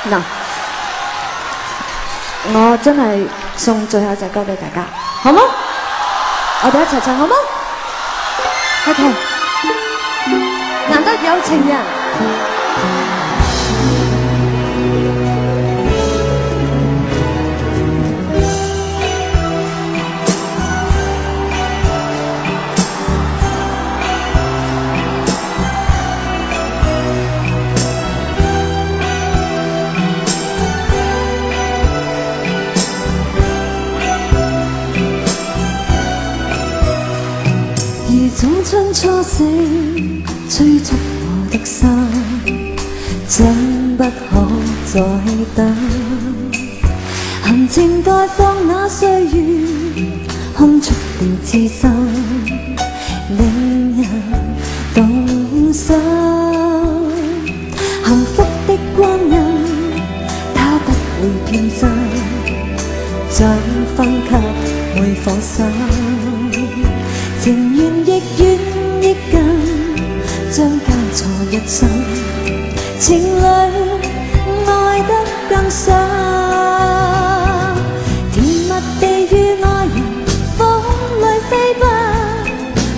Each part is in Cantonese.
嗱，我真係送最後一隻歌俾大家，好冇？我哋一齊唱好冇 ？OK， 難得有情人。早春初醒，催促我的心，真不可再等。行程待放那歲月，空出了痴心，令人動心。幸福的光陰，它不會變心，將分給每顆心。情願亦願亦近，將交錯一生，情侶愛得更深，甜蜜地與愛人風裏飛奔，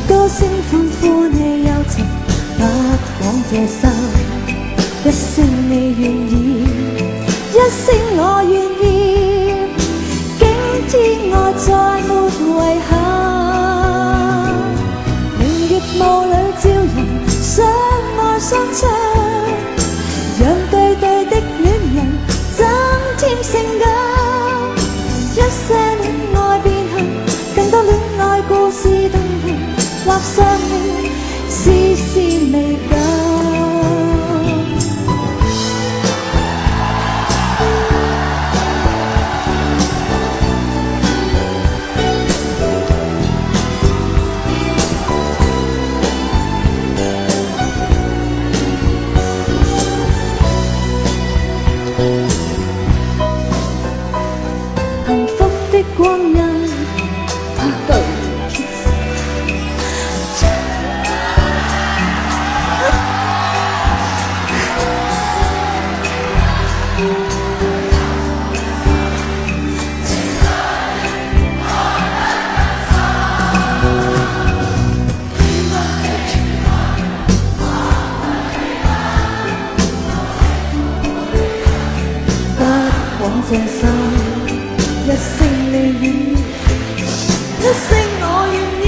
高聲歡呼你友情，不枉這生，一聲你願意，一聲我願意，竟天愛再沒遺憾。霧裏照人相愛相親，讓對對的戀人增添性感。一些戀愛變恨，更多戀愛故事動人，畫上了絲絲未夠。光陰它對結不枉這生，一聲你願意，一聲我願意，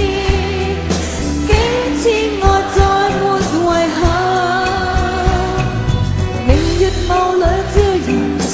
竟至愛再沒遺憾。明月霧裏照人相